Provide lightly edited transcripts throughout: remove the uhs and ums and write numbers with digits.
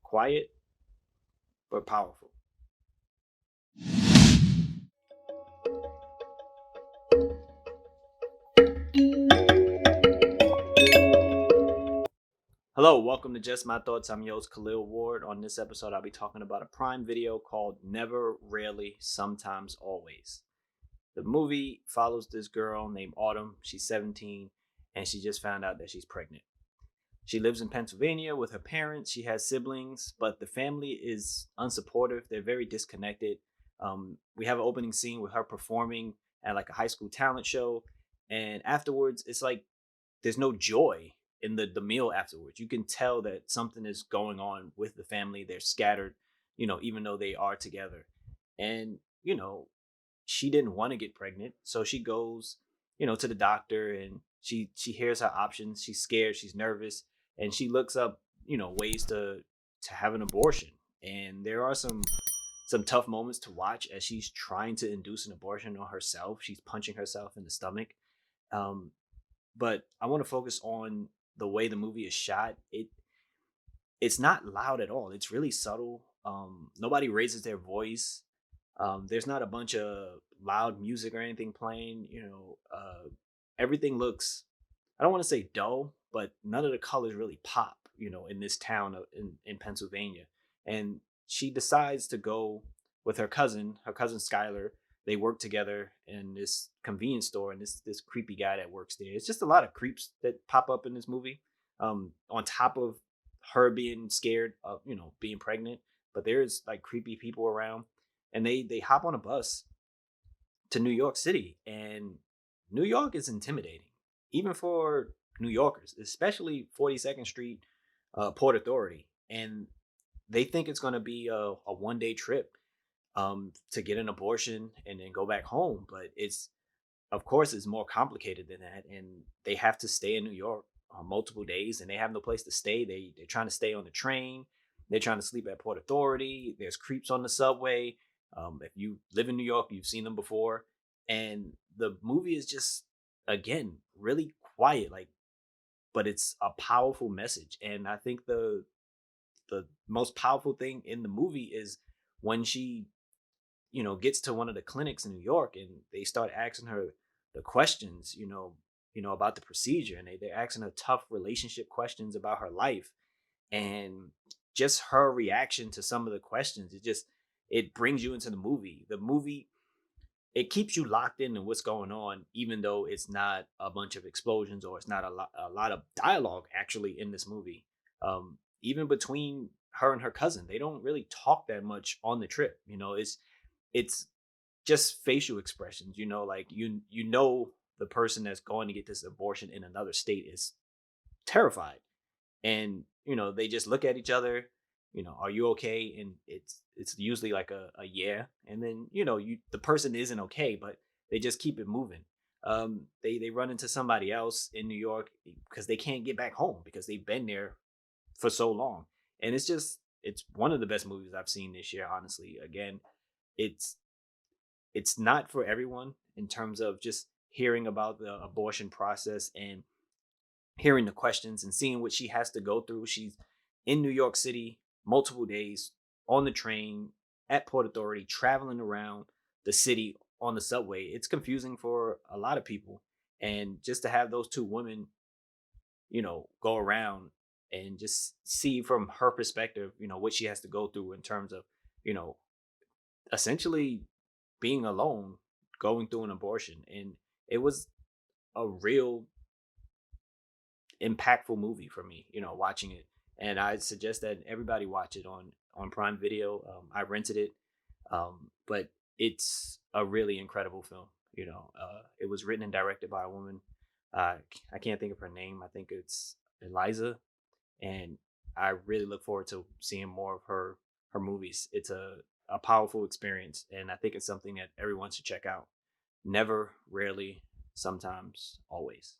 quiet but powerful. Hello, welcome to Just My Thoughts. I'm your host, Khaleel Ward. On this episode, I'll be talking about a Prime video called Never, Rarely, Sometimes, Always. The movie follows this girl named Autumn. She's 17 and she just found out that she's pregnant. She lives in Pennsylvania with her parents. She has siblings, but the family is unsupportive. They're very disconnected. We have an opening scene with her performing at like a high school talent show. And afterwards, it's like there's no joy in the meal afterwards. You can tell that something is going on with the family. They're scattered, even though they are together. And, she didn't want to get pregnant. So she goes, to the doctor and she hears her options. She's scared, she's nervous, and she looks up, ways to have an abortion. And there are some tough moments to watch as she's trying to induce an abortion on herself. She's punching herself in the stomach. Um, but I want to focus on the way the movie is shot. It's not loud at all. It's really subtle. Nobody raises their voice. There's not a bunch of loud music or anything playing. Everything looks, I don't want to say dull, but none of the colors really pop. In this town in Pennsylvania, and she decides to go with her cousin Skylar. They work together in this convenience store, and this creepy guy that works there. It's just a lot of creeps that pop up in this movie. On top of her being scared of being pregnant, but there's like creepy people around, and they hop on a bus to New York City, and New York is intimidating, even for New Yorkers, especially 42nd Street, Port Authority, and they think it's going to be a 1 day trip to get an abortion and then go back home, but it's of course it's more complicated than that, and they have to stay in New York on multiple days, and they have no place to stay. They're trying to stay on the train. They're trying to sleep at Port Authority. There's creeps on the subway. If you live in New York, you've seen them before. And the movie is just, again, really quiet, like, but it's a powerful message. And I think the most powerful thing in the movie is when she, gets to one of the clinics in New York and they start asking her the questions, about the procedure, and they're asking her tough relationship questions about her life, and just her reaction to some of the questions, it brings you into the movie. It keeps you locked into what's going on, even though it's not a bunch of explosions or it's not a lot of dialogue actually in this movie. Even between her and her cousin, they don't really talk that much on the trip. It's just facial expressions. Like the person that's going to get this abortion in another state is terrified, and they just look at each other. Are you okay? And it's usually like a yeah, and then the person isn't okay, but they just keep it moving. They run into somebody else in New York because they can't get back home because they've been there for so long, and it's one of the best movies I've seen this year, honestly. Again, it's it's not for everyone in terms of just hearing about the abortion process and hearing the questions and seeing what she has to go through. She's in New York City multiple days on the train at Port Authority, traveling around the city on the subway. It's confusing for a lot of people. And just to have those two women, go around and just see from her perspective, what she has to go through in terms of, you know, essentially being alone, going through an abortion. And it was a real impactful movie for me, watching it. And I suggest that everybody watch it on Prime Video. I rented it, but it's a really incredible film. It was written and directed by a woman. I can't think of her name. I think it's Eliza, and I really look forward to seeing more of her movies. It's a powerful experience, and I think it's something that everyone should check out. Never, rarely, sometimes, always.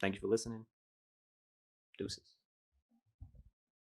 Thank you for listening. Deuces.